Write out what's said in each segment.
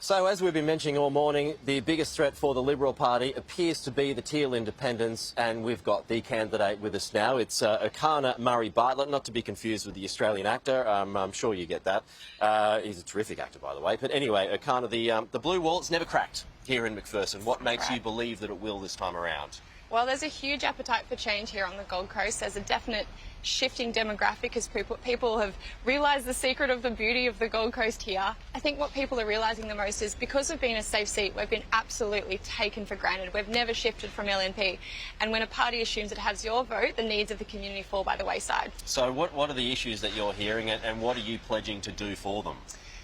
So, as we've been mentioning all morning, the biggest threat for the Liberal Party appears to be the Teal Independents, and we've got the candidate with us now. It's Erchana Murray-Bartlett, not to be confused with the Australian actor. I'm sure you get that. He's a terrific actor, by the way. But anyway, Erchana, the blue wall, it's never cracked here in McPherson. What makes you believe that it will this time around? Well, there's a huge appetite for change here on the Gold Coast. There's a definite shifting demographic as people have realised the secret of the beauty of the Gold Coast here. I think what people are realising the most is because we've been a safe seat, we've been absolutely taken for granted. We've never shifted from LNP. And when a party assumes it has your vote, the needs of the community fall by the wayside. So what are the issues that you're hearing, and what are you pledging to do for them?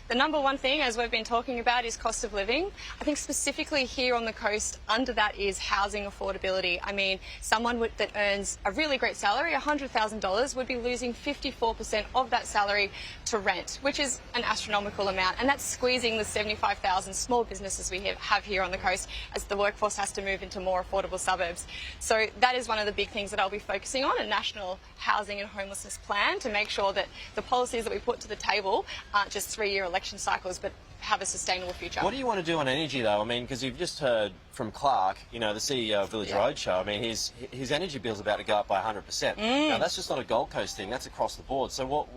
The number one thing, as we've been talking about, is cost of living. I think specifically here on the coast, under that is housing affordability. I mean, someone that earns a really great salary, $100,000, would be losing 54% of that salary to rent, which is an astronomical amount. And that's squeezing the 75,000 small businesses we have here on the coast as the workforce has to move into more affordable suburbs. So that is one of the big things that I'll be focusing on, a national housing and homelessness plan to make sure that the policies that we put to the table aren't just three-year election cycles, but have a sustainable future. What do you want to do on energy, though? I mean, because you've just heard from Clark, you know, the CEO of Village Roadshow. I mean, his energy bill's about to go up by 100%. Now, that's just not a Gold Coast thing. That's across the board. So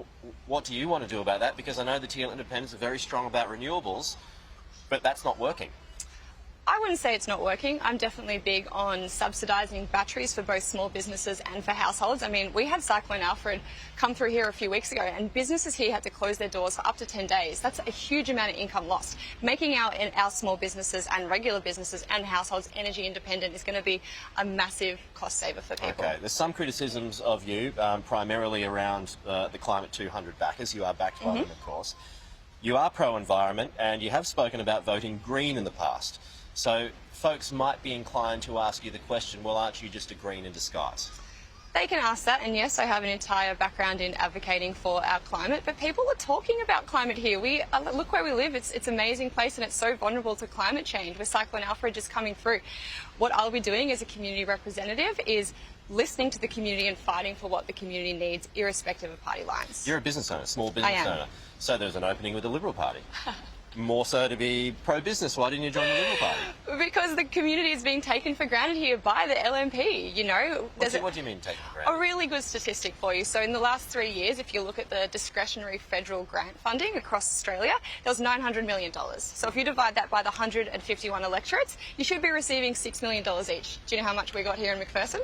what do you want to do about that? Because I know the Teal Independents are very strong about renewables, but that's not working. I wouldn't say it's not working. I'm definitely big on subsidising batteries for both small businesses and for households. I mean, we had Cyclone Alfred come through here a few weeks ago, and businesses here had to close their doors for up to 10 days. That's a huge amount of income lost. Making our small businesses and regular businesses and households energy independent is going to be a massive cost saver for people. Okay, there's some criticisms of you, primarily around the Climate 200 backers. You are backed by them, of course. You are pro-environment, and you have spoken about voting green in the past. So folks might be inclined to ask you the question, well, aren't you just a green in disguise? They can ask that, and yes, I have an entire background in advocating for our climate, but people are talking about climate here. Look where we live. It's an amazing place, and it's so vulnerable to climate change with Cyclone Alfred just coming through. What I'll be doing as a community representative is listening to the community and fighting for what the community needs, irrespective of party lines. You're a business owner, small business owner. So there's an opening with the Liberal Party. More so to be pro-business. Why didn't you join the Liberal Party? Because the community is being taken for granted here by the LNP, you know. What do you mean taken for granted? A really good statistic for you. So in the last 3 years, if you look at the discretionary federal grant funding across Australia, there was $900 million. So if you divide that by the 151 electorates, you should be receiving $6 million each. Do you know how much we got here in McPherson?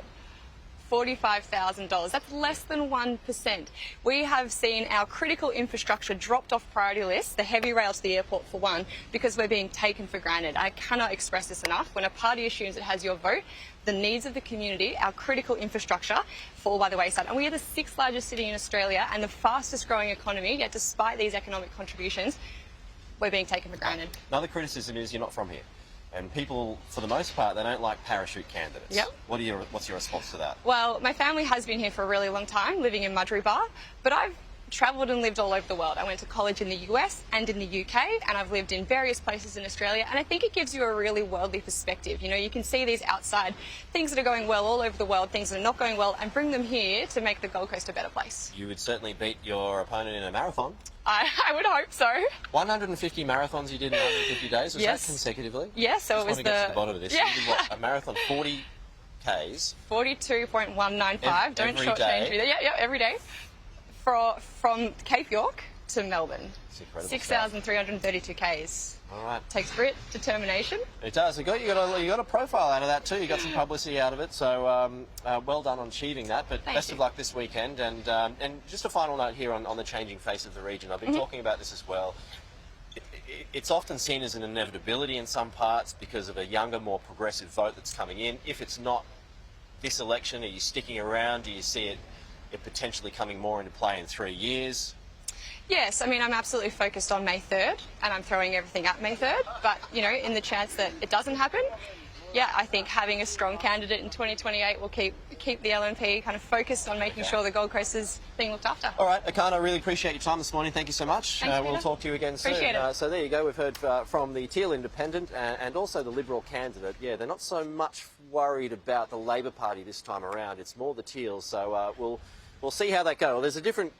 $45,000. That's less than 1%. We have seen our critical infrastructure dropped off priority lists, the heavy rail to the airport for one, because we're being taken for granted. I cannot express this enough. When a party assumes it has your vote, the needs of the community, our critical infrastructure, fall by the wayside. And we are the 6th largest city in Australia and the fastest growing economy, yet despite these economic contributions, we're being taken for granted. Another criticism is you're not from here. And people, for the most part, they don't like parachute candidates. Yep. What's your response to that? Well, my family has been here for a really long time, living in Murray-Bartlett, but I've travelled and lived all over the world. I went to college in the US and in the UK, and I've lived in various places in Australia, and I think it gives you a really worldly perspective. You know, you can see these outside things that are going well all over the world, things that are not going well, and bring them here to make the Gold Coast a better place. You would certainly beat your opponent in a marathon. I would hope so. 150 marathons you did in 150 days? Was that consecutively? Yes, so it was to get to the bottom of this. Yeah. You did what, a marathon 40 Ks? 42.195. Don't shortchange me. Yeah, every day. From Cape York to Melbourne. It's incredible. 6,332 Ks. All right. Takes grit, determination. It does. You got a profile out of that too. You got some publicity out of it. So well done on achieving that. But best of luck this weekend. And just a final note here on the changing face of the region. I've been talking about this as well. It's often seen as an inevitability in some parts because of a younger, more progressive vote that's coming in. If it's not this election, are you sticking around? Do you see it potentially coming more into play in 3 years? Yes, I mean, I'm absolutely focused on May 3rd, and I'm throwing everything at May 3rd. But, you know, in the chance that it doesn't happen, yeah, I think having a strong candidate in 2028 will keep the LNP kind of focused on making sure the Gold Coast is being looked after. All right, Erchana, I really appreciate your time this morning. Thank you so much. We'll talk to you again soon. Appreciate it. So there you go. We've heard from the Teal Independent and also the Liberal candidate. Yeah, they're not so much worried about the Labor Party this time around. It's more the Teals. So we'll see how that goes. Well, there's a different